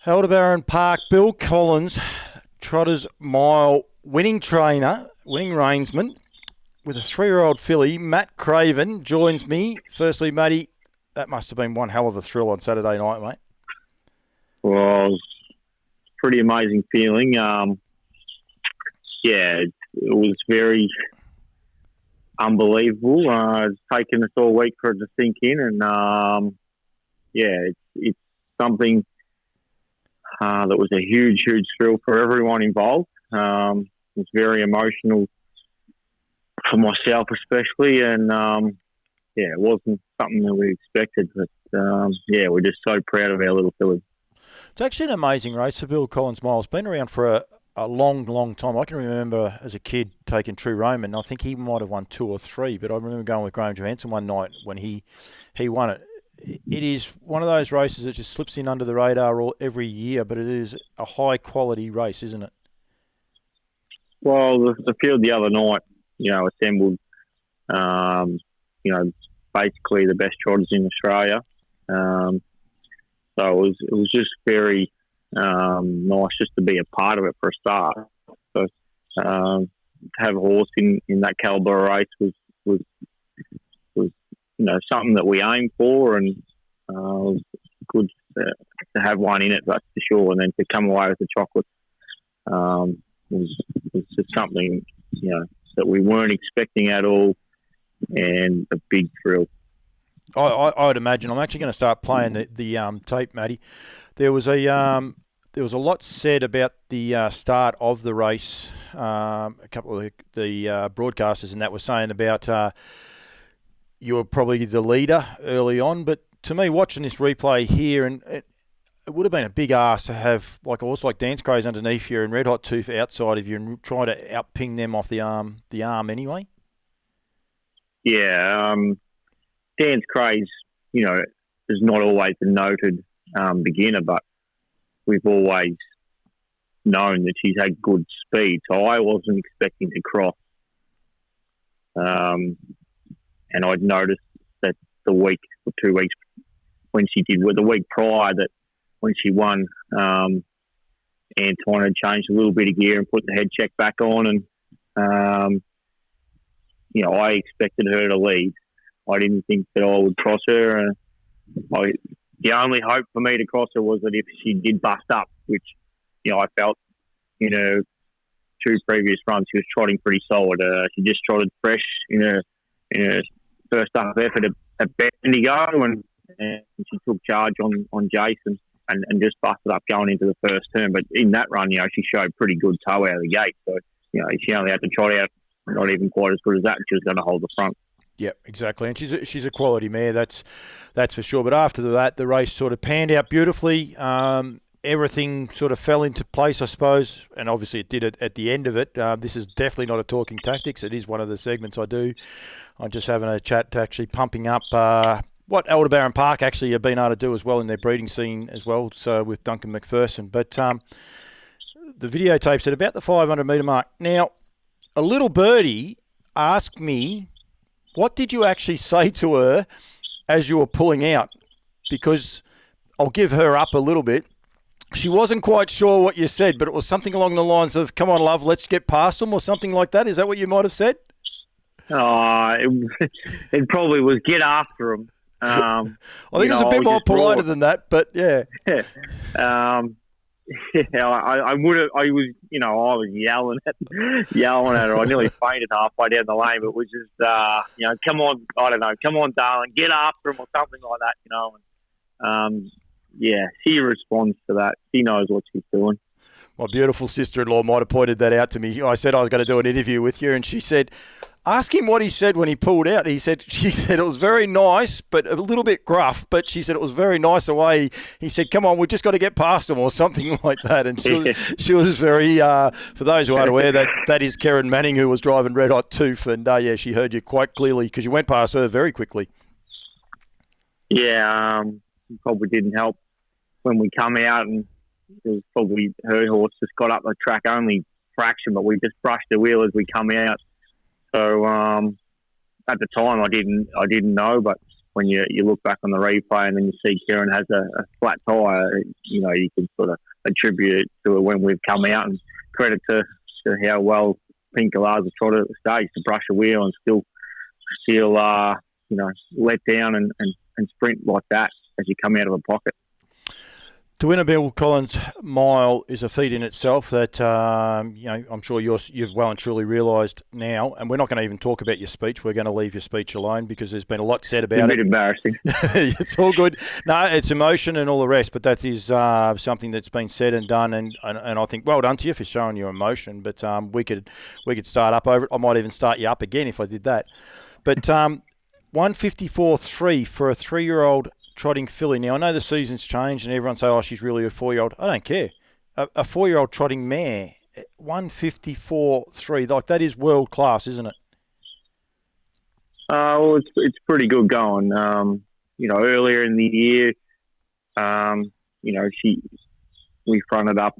Aldebaran Park, Bill Collins, Trotters Mile winning trainer, winning reinsman, with a 3-year-old filly. Matt Craven joins me. Firstly, Matty, that must have been one hell of a thrill on Saturday night, mate. Well, it was a pretty amazing feeling. It was very unbelievable. It's taken us all week for it to sink in, and it's something that was a huge, huge thrill for everyone involved. It was very emotional for myself, especially, and it wasn't something that we expected. But we're just so proud of our little filly. It's actually an amazing race, the Bill Collins Mile. It's been around for a long, long time. I can remember as a kid taking True Roman. I think he might have won 2 or 3, but I remember going with Graham Johansson one night when he won it. It is one of those races that just slips in under the radar every year, but it is a high-quality race, isn't it? Well, the field the other night, assembled, basically the best trotters in Australia. So it was just very nice just to be a part of it for a start. So to have a horse in that calibre race was something that we aimed for, and it was good to have one in it, that's for sure. And then to come away with the chocolate was just something that we weren't expecting at all, and a big thrill. I would imagine. I'm actually going to start playing the tape, Matty. There was a lot said about the start of the race. A couple of the broadcasters and that were saying about you were probably the leader early on, but to me, watching this replay here, and it would have been a big ask to have like a horse like Dance Craze underneath you and Red Hot Tooth outside of you and try to outping them off the arm anyway. Yeah, Dance Craze, is not always a noted beginner, but we've always known that she's had good speed, so I wasn't expecting to cross. And I'd noticed that the week or 2 weeks when she did, the week prior, that when she won, Antoine had changed a little bit of gear and put the head check back on, and I expected her to lead. I didn't think that I would cross her. The only hope for me to cross her was that if she did bust up, which I felt 2 previous runs she was trotting pretty solid. She just trotted fresh in her first up effort at Bendigo, and she took charge on Jason and just busted up going into the first turn. But in that run, she showed pretty good toe out of the gate. So she only had to trot out not even quite as good as that. She was going to hold the front. Yeah, exactly, and she's a quality mare, that's for sure. But after that, the race sort of panned out beautifully. Everything sort of fell into place, I suppose, and obviously it did at the end of it. This is definitely not a talking tactics. It is one of the segments I do. I'm just having a chat to actually pumping up what Aldebaran Park actually have been able to do as well in their breeding scene as well, so with Duncan McPherson. But the videotapes at about the 500 metre mark. Now, a little birdie asked me, what did you actually say to her as you were pulling out? Because I'll give her up a little bit. She wasn't quite sure what you said, but it was something along the lines of, come on, love, let's get past them, or something like that. Is that what you might have said? It probably was get after them. I think it was a bit more politer than that, but yeah. I would have. I was yelling at her. I nearly fainted halfway down the lane, but it was just, come on, I don't know, come on, darling, get after him or something like that, And, she responds to that. She knows what she's doing. My beautiful sister-in-law might have pointed that out to me. I said I was going to do an interview with you, and she said, ask him what he said when he pulled out. She said it was very nice, but a little bit gruff. But she said it was very nice the way he said, "Come on, we just got to get past him," or something like that. And she was very. For those who aren't aware, that is Karen Manning, who was driving Red Hot Tooth, and she heard you quite clearly because you went past her very quickly. Yeah, probably didn't help when we come out, and it was probably her horse just got up the track only fraction, but we just brushed the wheel as we come out. So at the time, I didn't know, but when you look back on the replay and then you see Kieran has a flat tyre, you know, you can sort of attribute it to when we've come out, and credit to how well Pink Galahs has trotted at the stage to brush a wheel and still you know, let down and sprint like that as you come out of a pocket. To win a Bill Collins mile is a feat in itself that, you know, I'm sure you've well and truly realised now, and we're not going to even talk about your speech. We're going to leave your speech alone because there's been a lot said about it. It's a bit embarrassing. It's all good. No, it's emotion and all the rest, but that is something that's been said and done, and I think well done to you for showing your emotion, but we could start up over it. I might even start you up again if I did that. But 154.3 for a 3-year-old trotting filly. Now, I know the season's changed and everyone say, oh, she's really a 4-year-old. I don't care. A 4-year-old trotting mare, 154.3. Like, that is world class, isn't it? Well, it's pretty good going. You know, earlier in the year, you know, we fronted up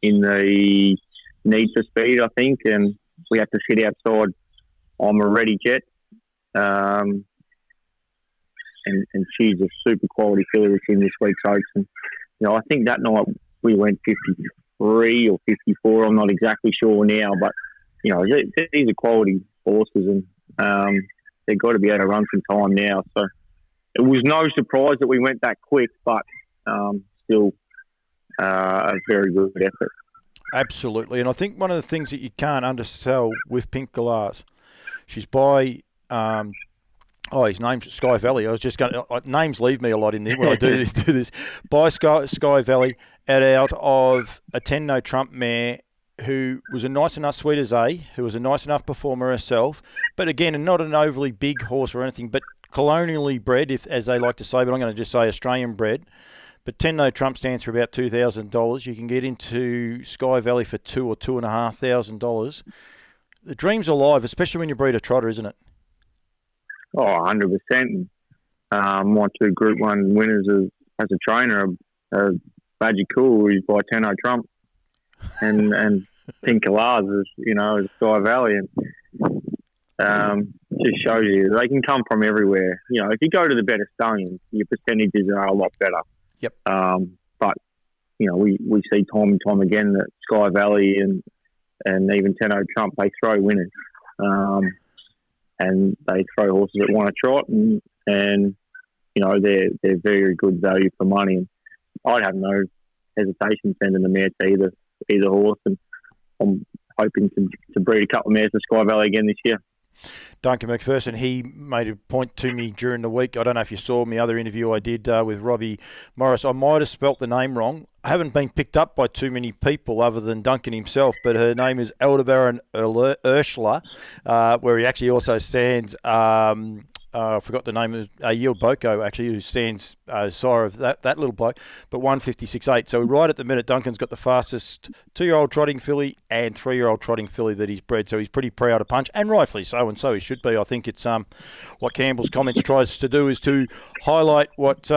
in the need for speed, I think, and we had to sit outside on a ready jet. And she's a super quality filly that's in this week's Oaks. And, you know, I think that night we went 53 or 54. I'm not exactly sure now, but, you know, these are quality horses, and they've got to be able to run some time now. So it was no surprise that we went that quick, but still a very good effort. Absolutely. And I think one of the things that you can't undersell with Pink Galahs, she's by... his name's Sky Valley. I was just going to... names leave me a lot in there when I do this. By Sky Valley, out of a 10 No Trump mare who was a nice enough sweet as A, who was a nice enough performer herself, but again, not an overly big horse or anything, but colonially bred, if as they like to say, but I'm going to just say Australian bred. But 10 No Trump stands for about $2,000. You can get into Sky Valley for $2,000 or $2,500. The dream's alive, especially when you breed a trotter, isn't it? Oh, 100%. My 2 Group 1 winners as a trainer are Badger Cool, who's by 10 Trump, and Pink Galahs is, you know, is Sky Valley. And just shows you they can come from everywhere. You know, if you go to the better stallions, your percentages are a lot better. Yep. But, you know, we see time and time again that Sky Valley and even 10 Trump, they throw winners. And they throw horses that want to trot, and you know, they're very good value for money. And I'd have no hesitation sending the mare to either horse, and I'm hoping to breed a couple of mares to Sky Valley again this year. Duncan McPherson, he made a point to me during the week. I don't know if you saw my other interview I did with Robbie Morris. I might have spelt the name wrong. I haven't been picked up by too many people other than Duncan himself, but her name is Aldebaran Ursula, where he actually also stands... I forgot the name of Yield Boko, actually, who stands sire of that little bloke, but 156.8. So right at the minute, Duncan's got the fastest 2-year-old trotting filly and 3-year-old trotting filly that he's bred. So he's pretty proud of punch, and rightfully so, and so he should be. I think it's what Campbell's comments tries to do is to highlight what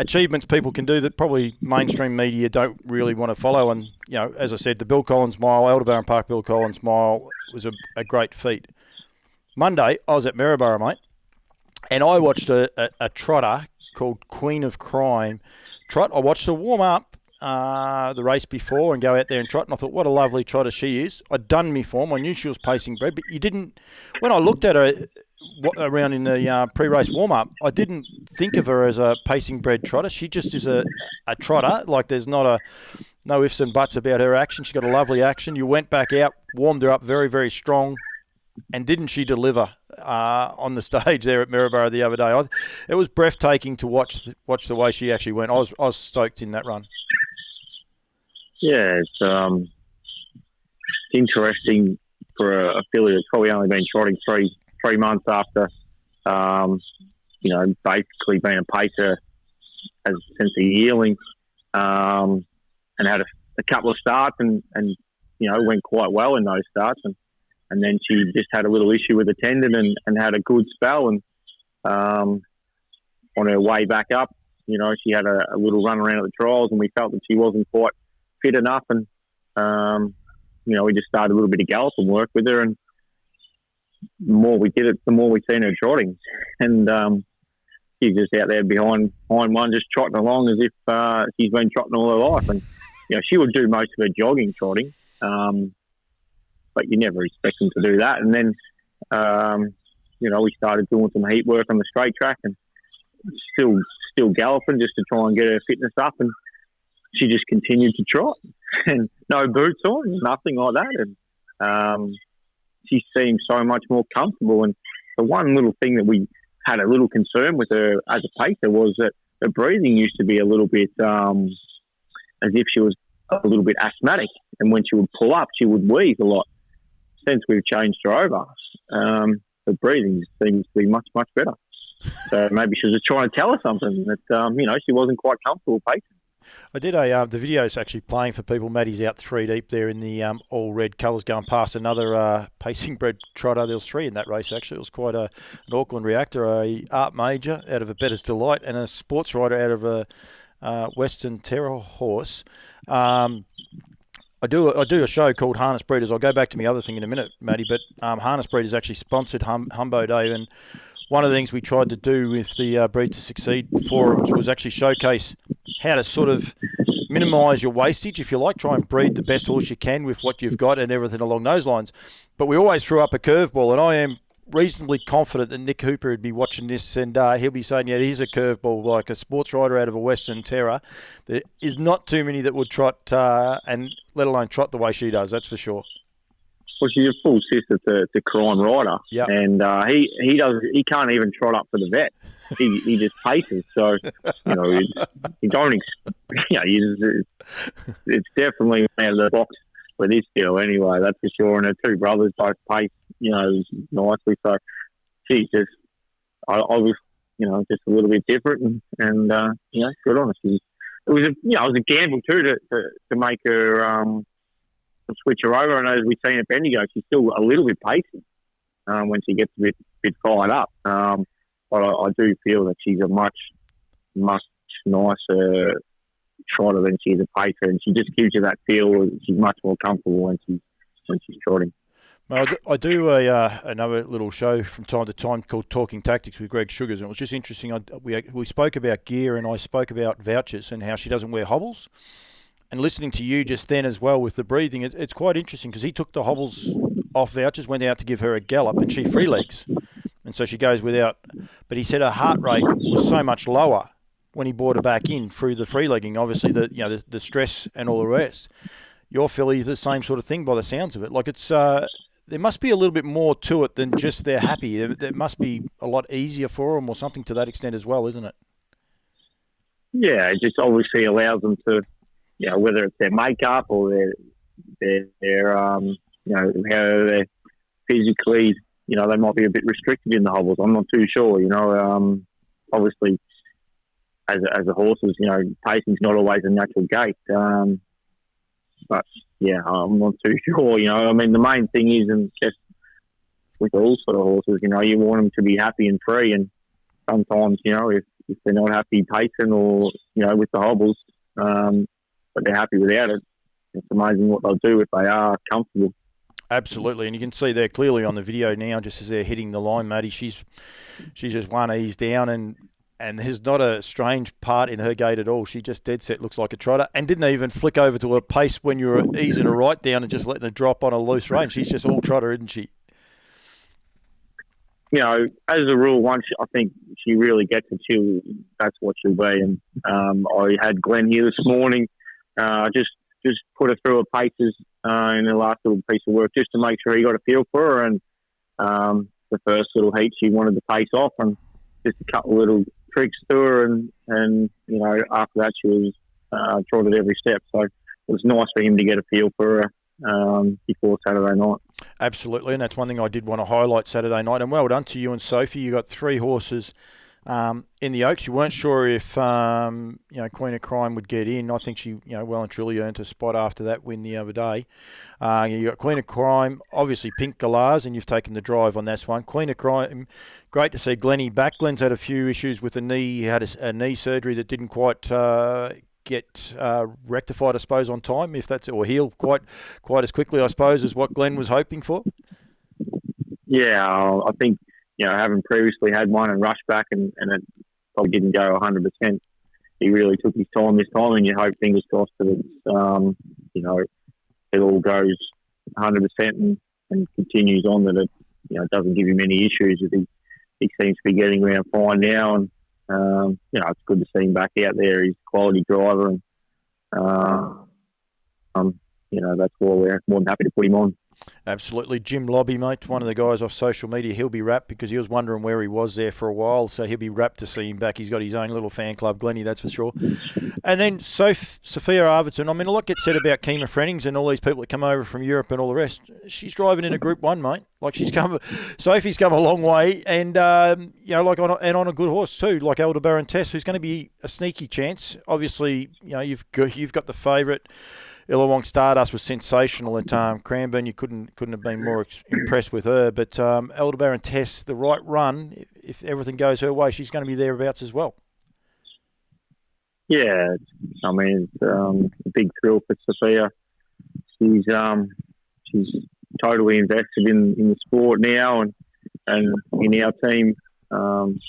achievements people can do that probably mainstream media don't really want to follow. And, you know, as I said, the Bill Collins Mile, Aldebaran Park Bill Collins Mile was a great feat. Monday, I was at Maryborough, mate. And I watched a trotter called Queen of Crime trot. I watched her warm up the race before and go out there and trot, and I thought, what a lovely trotter she is. I'd done me form. I knew she was pacing bred, but you didn't... When I looked at her around in the pre-race warm-up, I didn't think of her as a pacing bred trotter. She just is a trotter. Like, there's no ifs and buts about her action. She's got a lovely action. You went back out, warmed her up very, very strong, and didn't she deliver on the stage there at Maryborough the other day? It was breathtaking to watch the way she actually went. I was stoked in that run. Yeah, it's interesting for a filly that's probably only been trotting three months after, you know, basically being a pacer since the yearling, and had a couple of starts and you know, went quite well in those starts, and then she just had a little issue with a tendon and had a good spell. And on her way back up, you know, she had a little run around at the trials, and we felt that she wasn't quite fit enough. And, you know, we just started a little bit of gallop and work with her. And the more we did it, the more we seen her trotting, and she's just out there behind one, just trotting along as if she's been trotting all her life. And she would do most of her jogging trotting, but you never expect them to do that. And then we started doing some heat work on the straight track, and still galloping just to try and get her fitness up, and she just continued to trot, and no boots on, nothing like that, and she seemed so much more comfortable. And the one little thing that we had a little concern with her as a pacer was that her breathing used to be a little bit as if she was a little bit asthmatic, and when she would pull up, she would wheeze a lot. Since we've changed her over, her breathing seems to be much, much better. So maybe she was just trying to tell us something that she wasn't quite comfortable pacing. I did the video's actually playing for people. Maddie's out 3 deep there in the all red colours, going past another pacing bred trotter. There was 3 in that race actually. It was quite an Auckland reactor, a Art Major out of a Better's Delight, and a sports rider out of a Western Terror horse. I do a show called Harness Breeders. I'll go back to my other thing in a minute, Maddie, but Harness Breeders actually sponsored Humbo Day, and one of the things we tried to do with the Breed to Succeed forums was actually showcase how to sort of minimise your wastage, if you like, try and breed the best horse you can with what you've got and everything along those lines. But we always threw up a curveball, and I am reasonably confident that Nick Hooper would be watching this, and he'll be saying, yeah, here's a curveball, like a sports rider out of a Western Terror. There is not too many that would trot, and let alone trot the way she does, that's for sure. Well, she's a full sister to Crime Rider, yep. And he can't even trot up for the vet. He just paces. So you don't. It's definitely out of the box for this deal anyway. That's for sure. And her 2 brothers both pace, nicely. So she's just, I was, just a little bit different, and good on her. It was a gamble too to make her. Switch her over, and as we've seen at Bendigo, she's still a little bit pacey when she gets a bit fired up. But I do feel that she's a much nicer trotter than she's a pacer, and she just gives you that feel. She's much more comfortable when she's trotting. Well, I do another little show from time to time called Talking Tactics with Greg Sugars, and it was just interesting. We spoke about gear, and I spoke about vouchers and how she doesn't wear hobbles. And listening to you just then as well with the breathing, it's quite interesting because he took the hobbles off vouchers, went out to give her a gallop, and she free legs. And so she goes without. But he said her heart rate was so much lower when he brought her back in through the free legging, obviously the stress and all the rest. Your filly, the same sort of thing by the sounds of it. Like it's there must be a little bit more to it than just they're happy. There must be a lot easier for them or something to that extent as well, isn't it? Yeah, it just obviously allows them to, whether it's their makeup or their how they're physically, they might be a bit restricted in the hobbles. I'm not too sure, obviously as a horses, pacing's not always a natural gait. But yeah, I'm not too sure, the main thing is, and just with all sort of horses, you want them to be happy and free, and sometimes, if they're not happy pacing or, with the hobbles, but they're happy without it, it's amazing what they'll do if they are comfortable. Absolutely, and you can see there clearly on the video now, just as they're hitting the line, Matty, she's just one ease down, and there's not a strange part in her gait at all. She just dead set looks like a trotter, and didn't even flick over to a pace when you were easing her right down and just letting her drop on a loose rein. She's just all trotter, isn't she? As a rule, once I think she really gets it, that's what she'll be. And I had Glenn here this morning. Just put her through her paces in the last little piece of work just to make sure he got a feel for her. And the first little heat, she wanted to pace off, and just a couple of little tricks to her. And after that, she was trotted every step. So it was nice for him to get a feel for her before Saturday night. Absolutely, and that's one thing I did want to highlight Saturday night. And well done to you and Sophie. You got 3 horses in the Oaks. You weren't sure if Queen of Crime would get in. I think she well and truly earned a spot after that win the other day. You got Queen of Crime, obviously Pink Galahs, and you've taken the drive on this one. Queen of Crime, great to see Glennie back. Glenn's had a few issues with the knee. He had a knee surgery that didn't quite get rectified, I suppose, on time, or heal quite as quickly, I suppose, as what Glenn was hoping for. Yeah, I think, having previously had one and rushed back and it probably didn't go 100%, he really took his time this time, and you hope, fingers crossed, that it's, it all goes 100% and continues on, that it doesn't give him any issues. He seems to be getting around fine now, and, it's good to see him back out there. He's a quality driver, and, that's why we're more than happy to put him on. Absolutely. Jim Lobby, mate, one of the guys off social media, he'll be rapt because he was wondering where he was there for a while, so he'll be rapt to see him back. He's got his own little fan club, Glennie, that's for sure. And then Sophia Arvidsson, I mean, a lot gets said about Kima Frennings and all these people that come over from Europe and all the rest. She's driving in a Group 1, mate. Like, Sophie's come a long way, and, on a good horse too, like Aldebaran Tess, who's going to be a sneaky chance. Obviously, you've got the favourite. Illawong Stardust was sensational at Cranbourne. You couldn't have been more impressed with her. But Aldebaran Tess, the right run, if everything goes her way, she's going to be thereabouts as well. Yeah, it's a big thrill for Sophia. She's totally invested in the sport now and in our team.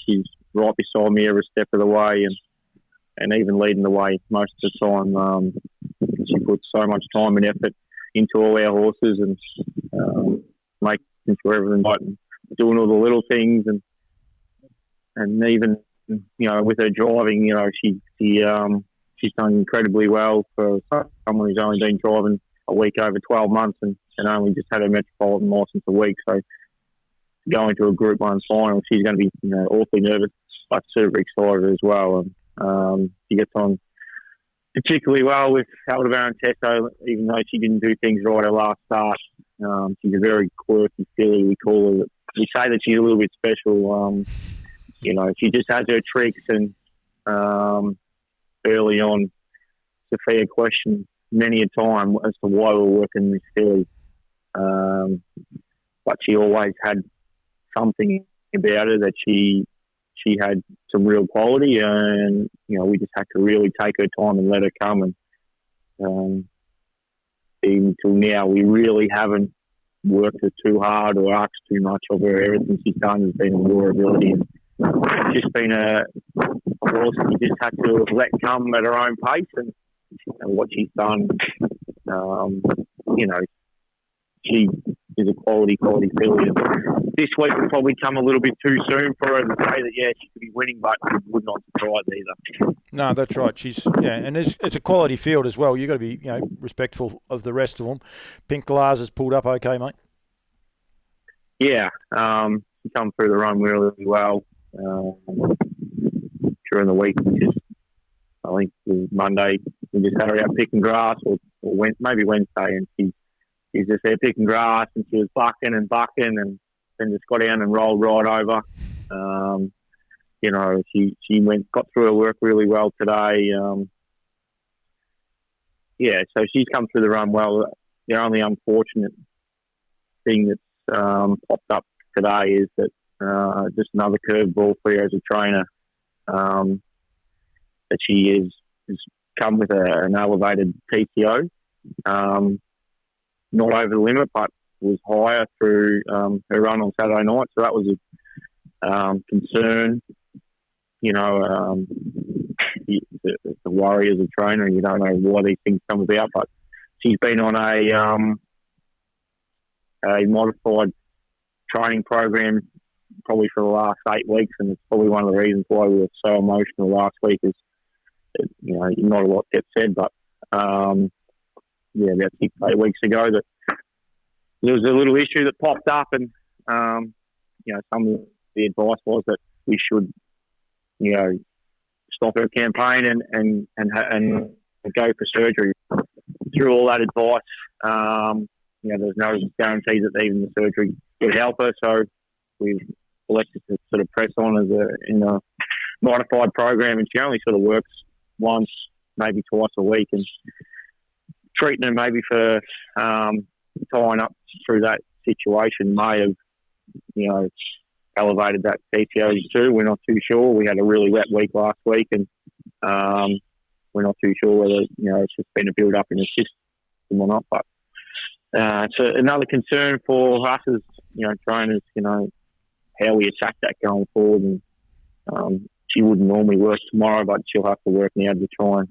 She's right beside me every step of the way, and even leading the way most of the time. She puts so much time and effort into all our horses, and making sure everything's right, and doing all the little things, and even with her driving, she's done incredibly well for someone who's only been driving a week over 12 months and only just had her metropolitan licence a week. So going to a Group 1 final, she's going to be awfully nervous, but super excited as well. And she gets on particularly well with Aldebaran Tesso, even though she didn't do things right her last start. She's a very quirky filly, we call her. We say that she's a little bit special. She just has her tricks, and early on, Sophia questioned many a time as to why we were working this filly. But she always had something about her that she had some real quality, and we just had to really take her time and let her come. And even till now, we really haven't worked her too hard or asked too much of her. Everything she's done has been on raw ability. And it's just been a horse that you just had to let come at her own pace, and what she's done. She is a quality filly. This week will probably come a little bit too soon for her to say that, she could be winning, but it would not surprise either. No, that's right. And it's a quality field as well. You've got to be, respectful of the rest of them. Pink Galahs has pulled up okay, mate? Yeah, she come through the run really well during the week, which is, I think, Monday. We just had her out picking grass, or maybe Wednesday, and she's just there picking grass, and she was bucking, and then just got down and rolled right over. She got through her work really well today. So she's come through the run well. The only unfortunate thing that's popped up today is that just another curveball for her as a trainer. That she has come with an elevated PTO. Not over the limit, but was higher through her run on Saturday night, so that was a concern. The worry as a trainer, you don't know why these things come about, but she's been on a modified training program probably for the last 8 weeks, and it's probably one of the reasons why we were so emotional last week. Is not a lot gets said, but about 6 to 8 weeks ago that there was a little issue that popped up, and some of the advice was that we should stop our campaign and go for surgery. Through all that advice, there's no guarantee that even the surgery would help her, so we've elected to sort of press on in a modified program, and she only sort of works once, maybe twice a week, and treating her maybe for tying up through that situation may have, elevated that PTO too. We're not too sure. We had a really wet week last week, and we're not too sure whether it's just been a build up in the system or not. But it's another concern for us as trainers, how we attack that going forward. And she wouldn't normally work tomorrow, but she'll have to work now to try and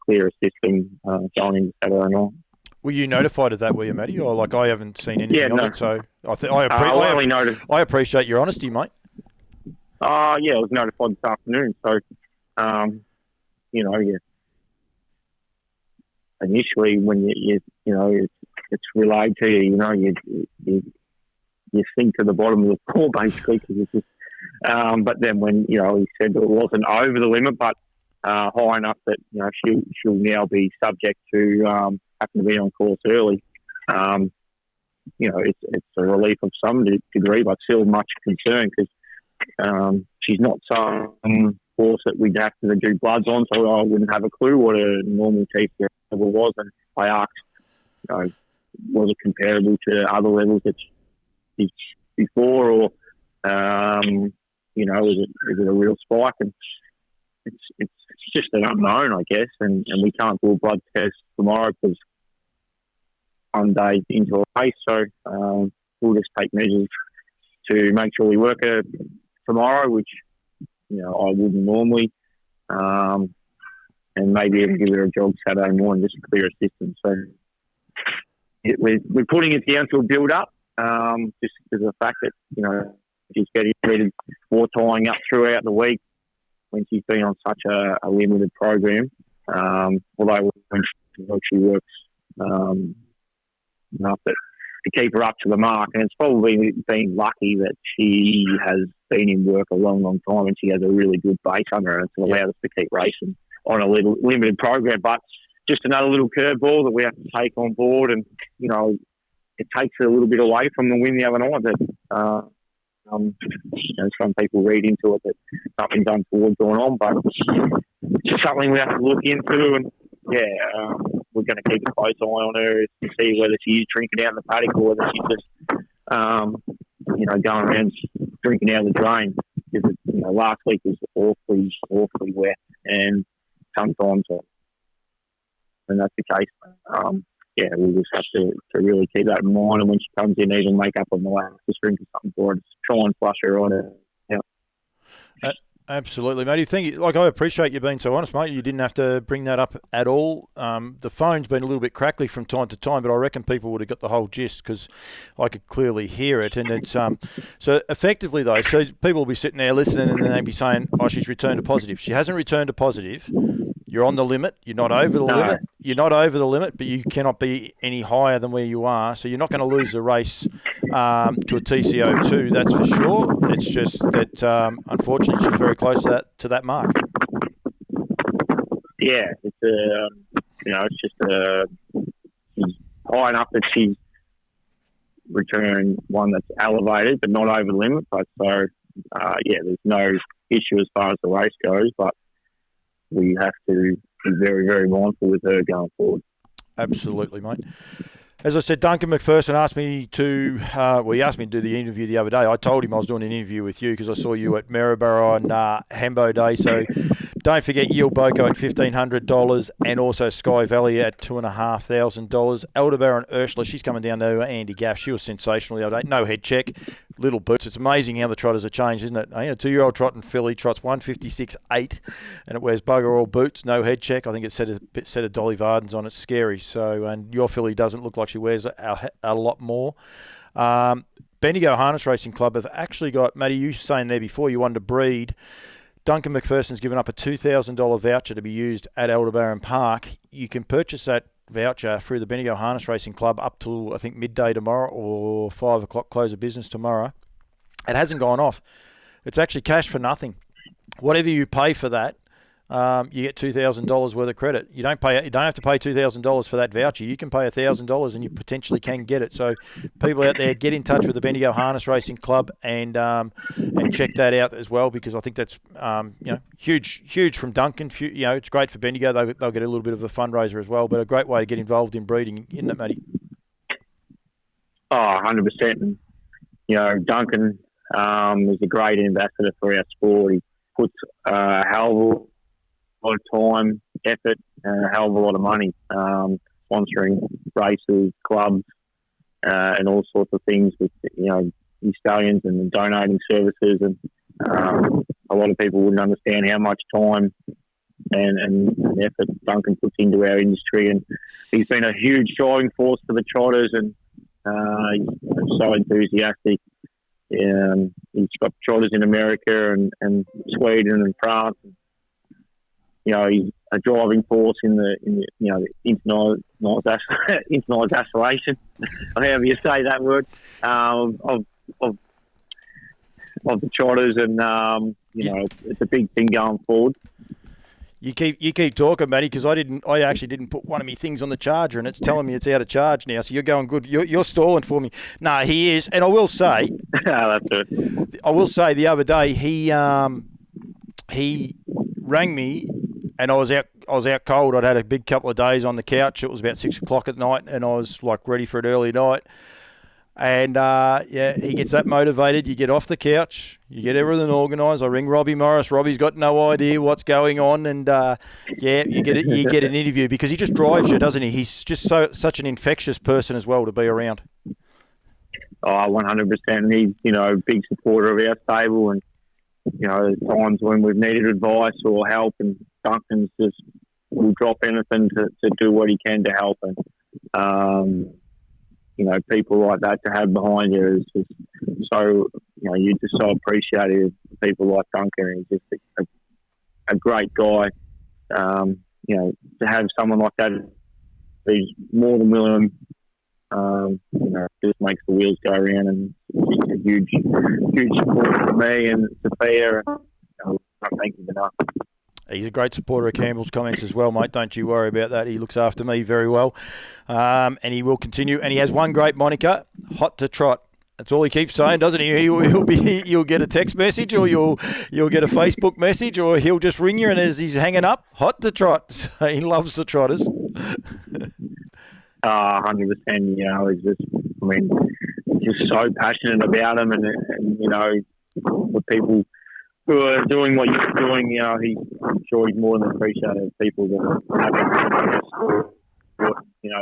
clear a system going into Saturday night. Were you notified of that, were you, Matty? Or I haven't seen anything of it, so I appreciate your honesty, mate. I was notified this afternoon. So, initially when it's relayed to you, you sink to the bottom of the pool basically, because it's just. But then when he said that it wasn't over the limit, but high enough that she'll now be subject to having to be on course early. It's a relief of some degree, but still much concern because she's not some course that we'd have to do bloods on, so I wouldn't have a clue what a normal TCO level was. And I asked, was it comparable to other levels that she's before, or is it a real spike? And it's just an unknown, I guess, and we can't do a blood test tomorrow because one day into a race, so we'll just take measures to make sure we work her tomorrow, which I wouldn't normally, and maybe even give her a jog Saturday morning just to clear a system. So we're putting it down to a build up, just because of the fact that she's getting treated more tying up throughout the week when she's been on such a limited program. Although when she works enough to keep her up to the mark, and it's probably been lucky that she has been in work a long, long time, and she has a really good base under her, and it's allowed us to keep racing on a little limited program. But just another little curveball that we have to take on board, and it takes a little bit away from the win the other night. That some people read into it that something's untoward going on, but it's just something we have to look into. And we're going to keep a close eye on her to see whether she is drinking out in the paddock or whether she's just going around drinking out of the drain. Because last week was awfully wet, and sometimes when that's the case, we'll just have to really keep that in mind. And when she comes in, even make up on the last, just drink something for her, just try and flush her on it. Yeah. Absolutely, mate. I appreciate you being so honest, mate. You didn't have to bring that up at all. The phone's been a little bit crackly from time to time, but I reckon people would have got the whole gist because I could clearly hear it. And it's so effectively though. So people will be sitting there listening, and then they'd be saying, "Oh, she's returned a positive." She hasn't returned a positive. You're on the limit. You're not over the limit. You're not over the limit, but you cannot be any higher than where you are. So you're not going to lose the race to a TCO2, that's for sure. It's just that, unfortunately, she's very close to that mark. Yeah, it's just she's high enough that she's returned one that's elevated, but not over the limit. But so, there's no issue as far as the race goes, but we have to be very, very mindful with her going forward. Absolutely, mate. As I said, Duncan McPherson asked me to, he asked me to do the interview the other day. I told him I was doing an interview with you because I saw you at Maryborough on Hambo Day. So don't forget Yield Boko at $1,500 and also Sky Valley at $2,500. Aldebaran Ursula, she's coming down to Andy Gaff. She was sensational the other day. No head check, little boots. It's amazing how the trotters have changed, isn't it? A 2-year-old trotting filly trots 156.8 and it wears bugger all boots, no head check. I think it's set of Dolly Vardens on it. Scary. So, and your filly doesn't look like she wears a lot more. Bendigo Harness Racing Club have actually got, Matty, you were saying there before you wanted to breed. Duncan McPherson's given up a $2,000 voucher to be used at Aldebaran Park. You can purchase that voucher through the Bendigo Harness Racing Club up till, I think, midday tomorrow or 5 o'clock close of business tomorrow. It hasn't gone off. It's actually cash for nothing. Whatever you pay for that, you get $2,000 worth of credit. You don't have to pay $2,000 for that voucher. You can pay $1,000 and you potentially can get it. So people out there, get in touch with the Bendigo Harness Racing Club and check that out as well, because I think that's huge from Duncan. It's great for Bendigo. They'll get a little bit of a fundraiser as well, but a great way to get involved in breeding, isn't it, Matty? Oh, 100%. Duncan is a great ambassador for our sport. He puts a hell of a lot of time, effort, and a hell of a lot of money sponsoring races, clubs, and all sorts of things with the stallions and donating services, and a lot of people wouldn't understand how much time and effort Duncan puts into our industry, and he's been a huge driving force for the trotters, and he's so enthusiastic. He's got trotters in America and Sweden and France. He's a driving force in the internationalisation, however you say that word, of the trotters, and it's a big thing going forward. You keep talking, Matty, because I actually didn't put one of my things on the charger, and it's telling me it's out of charge now. So you're going good. You're stalling for me. No, he is, and I will say, that's it. I will say the other day he rang me, and I was out cold. I'd had a big couple of days on the couch. It was about 6 o'clock at night, and I was like ready for an early night. And, he gets that motivated. You get off the couch. You get everything organised. I ring Robbie Morris. Robbie's got no idea what's going on. And, you get an interview because he just drives you, doesn't he? He's just such an infectious person as well to be around. Oh, 100%. He's, a big supporter of our stable. And, there's times when we've needed advice or help, and Duncan's just will drop anything to do what he can to help. And, people like that to have behind you is just so, you're just so appreciative of people like Duncan. He's just a great guy. To have someone like that who's more than willing, just makes the wheels go around, and it's a huge support for me and Sophia. And I thank him enough. He's a great supporter of Campbell's comments as well, mate. Don't you worry about that. He looks after me very well, and he will continue. And he has one great moniker: Hot to Trot. That's all he keeps saying, doesn't he? You'll get a text message, or you'll get a Facebook message, or he'll just ring you, and as he's hanging up, Hot to Trot. So he loves the trotters. 100%. He's just so passionate about them, and the people who are doing what you're doing, I'm sure he's more than appreciative of people that are having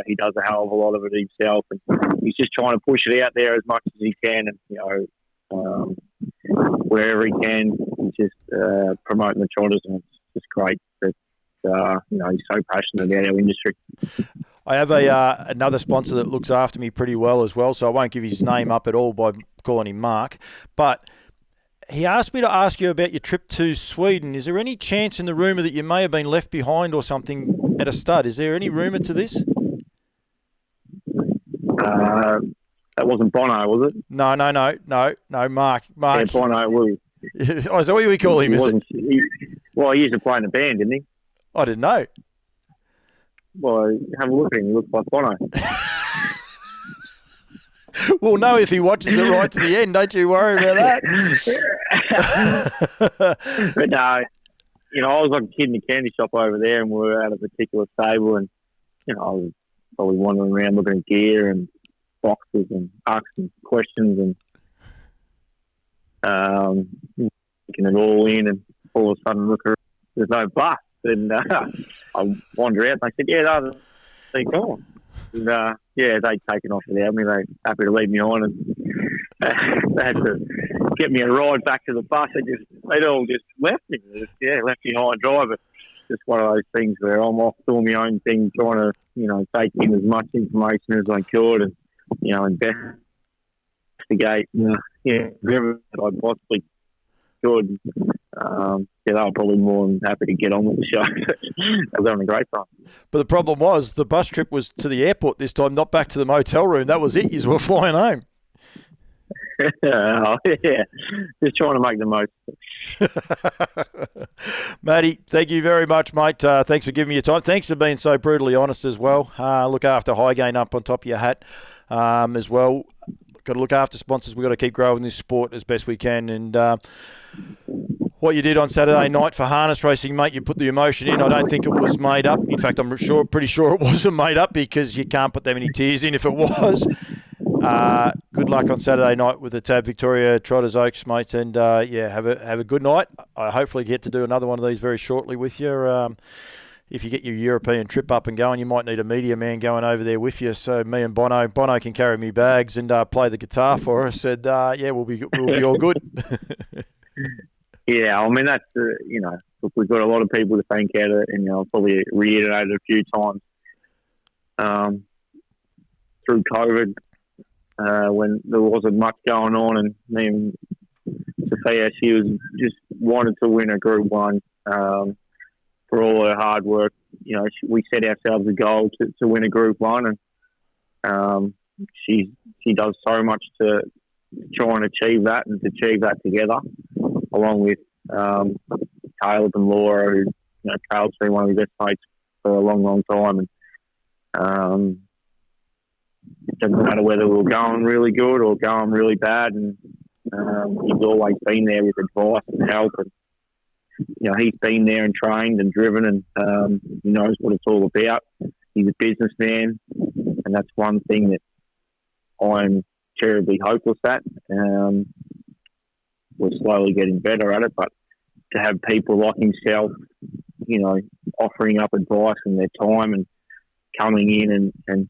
he does a hell of a lot of it himself, and he's just trying to push it out there as much as he can, and wherever he can, he's just promoting the trotters, and it's just great that he's so passionate about our industry. I have another sponsor that looks after me pretty well as well, so I won't give his name up at all by calling him Mark, but he asked me to ask you about your trip to Sweden. Is there any chance in the rumour that you may have been left behind or something at a stud? Is there any rumour to this? That wasn't Bono, was it? No, Mark. Yeah, Bono. Oh, is that what we call him? He used to play in the band, didn't he? I didn't know. Well, have a look at him. He looks like Bono. We'll know if he watches it right to the end. Don't you worry about that. But no, I was like a kid in a candy shop over there, and we were at a particular stable, and I was probably wandering around looking at gear and boxes and asking questions and taking it all in, and all of a sudden look around, there's no bus, and I wander out and I said, "Yeah, they're gone." And, they'd taken off without me. They're happy to leave me on, and they had to get me a ride back to the bus. They'd all just left me. Left me high and dry. But just one of those things where I'm off doing my own thing, trying to, take in as much information as I could, and, investigate, whatever I possibly could. They were probably more than happy to get on with the show. I was having a great time. But the problem was the bus trip was to the airport this time, not back to the motel room. That was it. You were flying home. Just trying to make the most. Matty, thank you very much, mate. Thanks for giving me your time. Thanks for being so brutally honest as well. Look after High Gain up on top of your hat as well. Got to look after sponsors. We've got to keep growing this sport as best we can. And what you did on Saturday night for harness racing, mate, you put the emotion in. I don't think it was made up. In fact, I'm pretty sure it wasn't made up, because you can't put that many tears in if it was. Good luck on Saturday night with the Tab Victoria Trotters Oaks, mate. And have a good night. I hopefully get to do another one of these very shortly with you. if you get your European trip up and going, you might need a media man going over there with you. So me and Bono can carry me bags and play the guitar for us. And yeah, we'll be all good. Yeah, I mean that's look, we've got a lot of people to thank out of it, and I'll probably reiterate it a few times. Through COVID, when there wasn't much going on, and me and Sophia, she was just wanted to win a Group 1 for all her hard work. We set ourselves a goal to win a Group 1, and she does so much to try and achieve that and to achieve that together, along with Caleb and Laura, who Caleb's been one of his best mates for a long, long time, and it doesn't matter whether we're going really good or going really bad, and he's always been there with advice and help, and he's been there and trained and driven, and he knows what it's all about. He's a businessman, and that's one thing that I'm terribly hopeless at. We're slowly getting better at it, but to have people like himself, offering up advice and their time and coming in and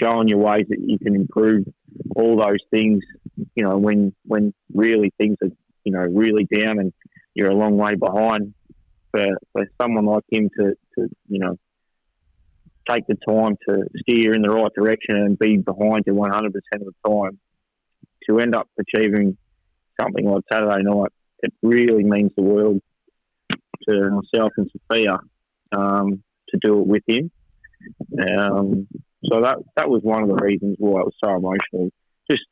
showing you ways that you can improve all those things, when really things are, really down and you're a long way behind, for someone like him to take the time to steer you in the right direction and be behind you 100% of the time, to end up achieving something like Saturday night, it really means the world to myself and Sophia, to do it with him. So that was one of the reasons why it was so emotional. Just,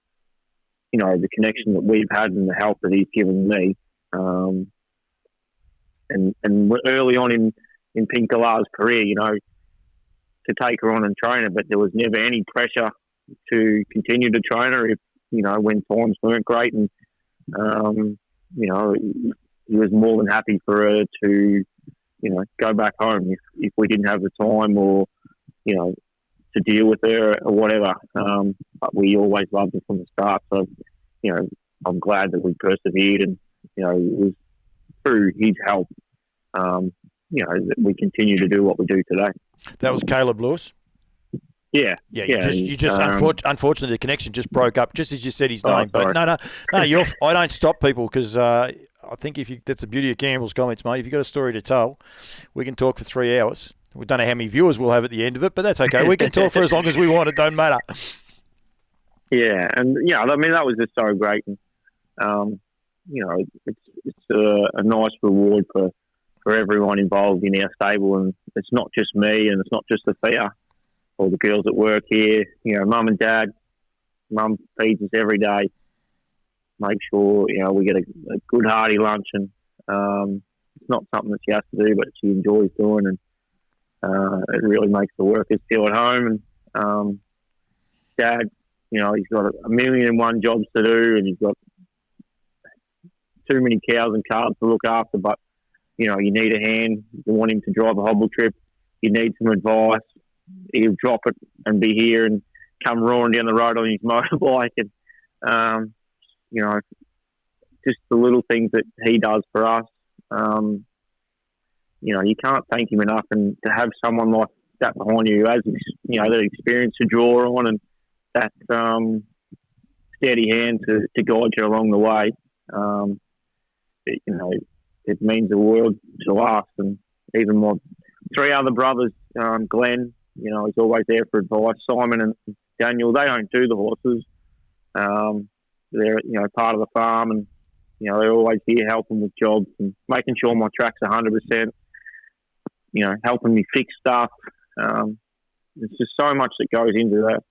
the connection that we've had and the help that he's given me. And early on in Pink Galahs' career, to take her on and train her, but there was never any pressure to continue to train her if, when times weren't great. And, he was more than happy for her to, go back home if we didn't have the time or, to deal with her or whatever. But we always loved her from the start. So, I'm glad that we persevered, and, it was through his help, that we continue to do what we do today. That was Caleb Lewis. Yeah. You just unfortunately the connection just broke up just as you said his name. But no, I don't stop people because I think that's the beauty of Campbell's comments, mate. If you've got a story to tell, we can talk for 3 hours. We don't know how many viewers we'll have at the end of it, but that's okay. We can talk for as long as we want. It don't matter. Yeah, and I mean that was just so great. And, it's a nice reward for everyone involved in our stable, and it's not just me, and it's not just Sophia or the girls that work here. Mum and Dad. Mum feeds us every day. Make sure we get a good hearty lunch, and it's not something that she has to do, but she enjoys doing, and it really makes the workers feel at home. And Dad, he's got a million and one jobs to do, and he's got too many cows and calves to look after, but you need a hand. You want him to drive a hobble trip, you need some advice, he'll drop it and be here and come roaring down the road on his motorbike. And just the little things that he does for us, you can't thank him enough. And to have someone like that behind you who has that experience to draw on, and that steady hand to guide you along the way, it means the world to us. And even my 3 other brothers, Glenn, he's always there for advice. Simon and Daniel, they don't do the horses. They're, part of the farm, and, they're always here helping with jobs and making sure my track's 100%, helping me fix stuff. There's just so much that goes into that,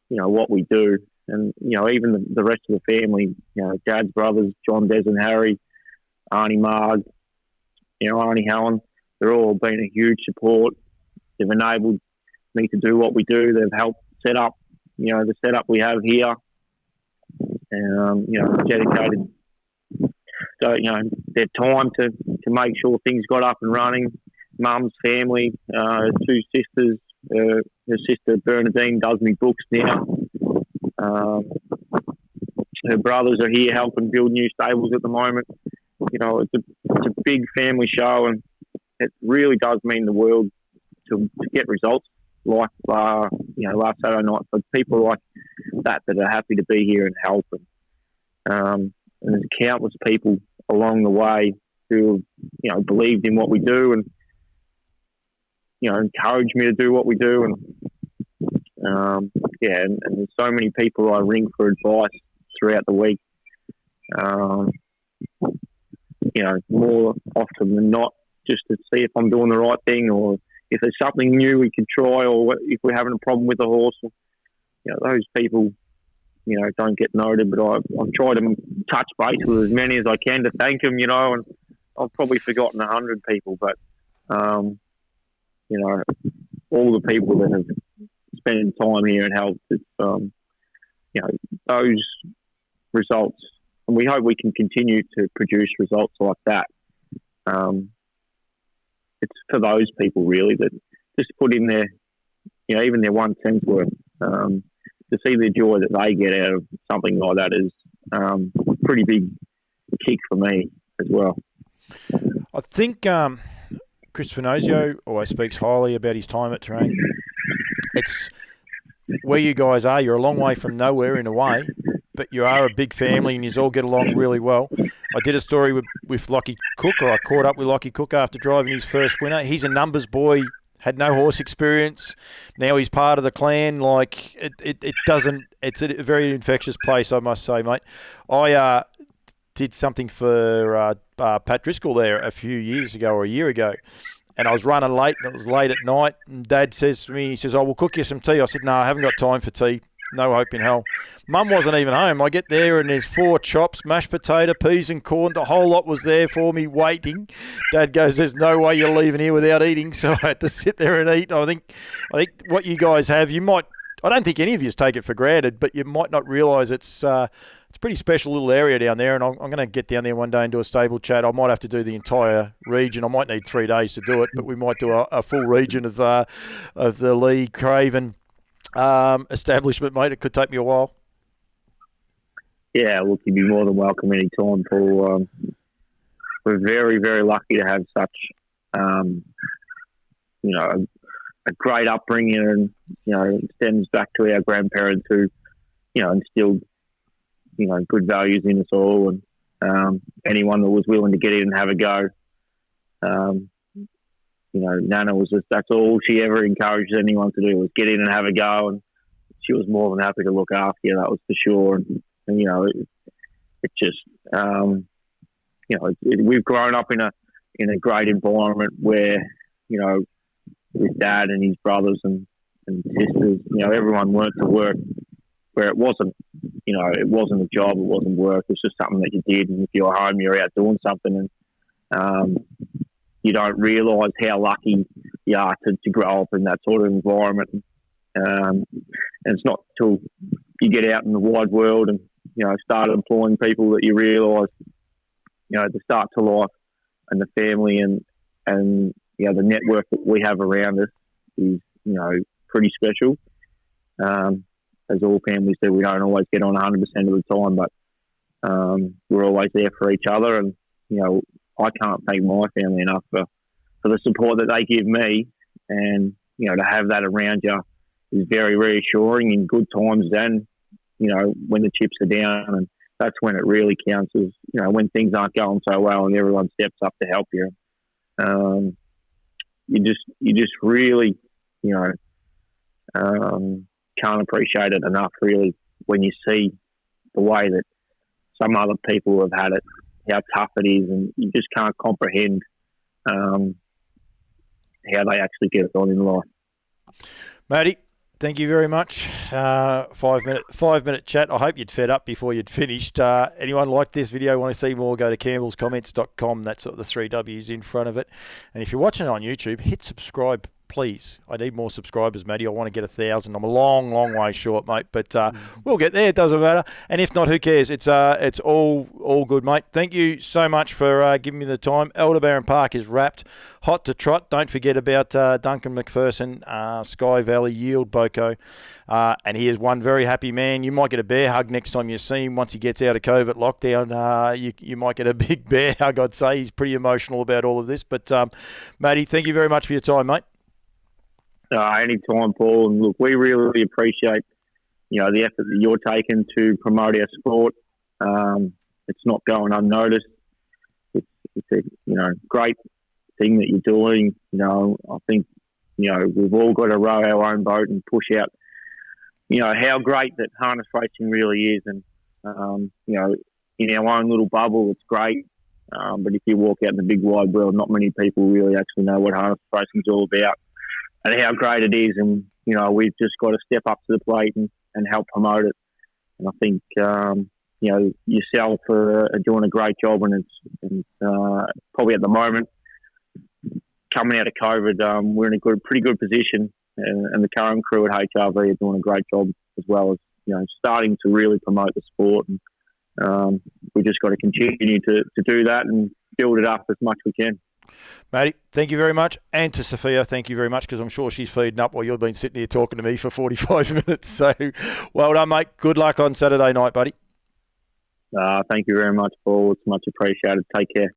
what we do. And, even the rest of the family, Dad's brothers, John, Des and Harry, Arnie Marg, Arnie Helen, they're all been a huge support. They've enabled me to do what we do. They've helped set up, the setup we have here. And, dedicated, so, their time to make sure things got up and running. Mum's family, 2 sisters, her sister Bernadine does me books now. Her brothers are here helping build new stables at the moment. It's a big family show, and it really does mean the world to get results like last Saturday night, for people like that are happy to be here and help. And there's countless people along the way who believed in what we do and encouraged me to do what we do. And and there's so many people I ring for advice throughout the week. More often than not, just to see if I'm doing the right thing, or if there's something new we can try, or if we're having a problem with the horse. Those people, don't get noted, but I've tried to touch base with as many as I can to thank them, and I've probably forgotten 100 people, but, all the people that have spent time here and helped, it's, those results, and we hope we can continue to produce results like that. It's for those people really that just put in their, even their 1 cent's worth, to see the joy that they get out of something like that is a pretty big kick for me as well. I think Chris Finozio always speaks highly about his time at Terrain. It's where you guys are. You're a long way from nowhere in a way, but you are a big family and you all get along really well. I did a story with Lockie Cook, or I caught up with Lockie Cook after driving his first winner. He's a numbers boy, had no horse experience. Now he's part of the clan. Like it doesn't. It's a very infectious place, I must say, mate. I did something for Pat Driscoll there a few years ago, or a year ago, and I was running late, and it was late at night. And Dad says to me, he says, "I will cook you some tea." I said, "No, I haven't got time for tea. No hope in hell." Mum wasn't even home. I get there and there's 4 chops, mashed potato, peas and corn. The whole lot was there for me waiting. Dad goes, "There's no way you're leaving here without eating." So I had to sit there and eat. I think what you guys have, I don't think any of you take it for granted, but you might not realise it's a pretty special little area down there. And I'm going to get down there one day and do a stable chat. I might have to do the entire region. I might need 3 days to do it, but we might do a full region of the Lee Craven establishment, mate. It could take me a while. Yeah, look, you'd be more than welcome any time, Paul. We're very, very lucky to have such, a great upbringing, and it stems back to our grandparents who, instilled, good values in us all, and anyone that was willing to get in and have a go. Nana was that's all she ever encouraged anyone to do, was get in and have a go, and she was more than happy to look after you, that was for sure. And it's just, we've grown up in a great environment where, with Dad and his brothers and sisters, everyone learnt to work where it wasn't, it wasn't a job, it wasn't work, it's just something that you did. And if you're home, you're out doing something, and you don't realise how lucky you are to grow up in that sort of environment. And it's not till you get out in the wide world and, start employing people that you realise, the start to life and the family and the network that we have around us is, pretty special. As all families do, we don't always get on 100% of the time, but we're always there for each other. And, I can't thank my family enough for the support that they give me, and to have that around you is very reassuring in good times, and when the chips are down, and that's when it really counts. Is when things aren't going so well and everyone steps up to help you. You just really can't appreciate it enough, really, when you see the way that some other people have had it, how tough it is, and you just can't comprehend how they actually get it on in life. Matty, thank you very much. 5-minute chat. I hope you'd fed up before you'd finished. Anyone like this video, want to see more, go to campbellscomments.com. That's got the 3 W's in front of it. And if you're watching it on YouTube, hit subscribe. please. I need more subscribers, Matty. I want to get 1,000. I'm a long, long way short, mate. But we'll get there. It doesn't matter. And if not, who cares? It's all good, mate. Thank you so much for giving me the time. Aldebaran Park is wrapped. Hot to trot. Don't forget about Duncan McPherson, Sky Valley, Yield Boko. And he is one very happy man. You might get a bear hug next time you see him once he gets out of COVID lockdown. You might get a big bear hug, I'd say. He's pretty emotional about all of this. But, Matty, thank you very much for your time, mate. Anytime, Paul. And look, we really appreciate, the effort that you're taking to promote our sport. It's not going unnoticed. It's a great thing that you're doing. I think, we've all got to row our own boat and push out, how great that harness racing really is. And, in our own little bubble, it's great. But if you walk out in the big wide world, not many people really actually know what harness racing is all about and how great it is. And, we've just got to step up to the plate and help promote it. And I think, yourself are doing a great job, and it's probably at the moment, coming out of COVID, we're in a pretty good position, and the current crew at HRV are doing a great job as well as, starting to really promote the sport. And we've just got to continue to do that and build it up as much as we can. Matty, thank you very much. And to Sophia, thank you very much, because I'm sure she's feeding up while you've been sitting here talking to me for 45 minutes. So well done, mate. Good luck on Saturday night, buddy. Thank you very much, Paul. It's much appreciated. Take care.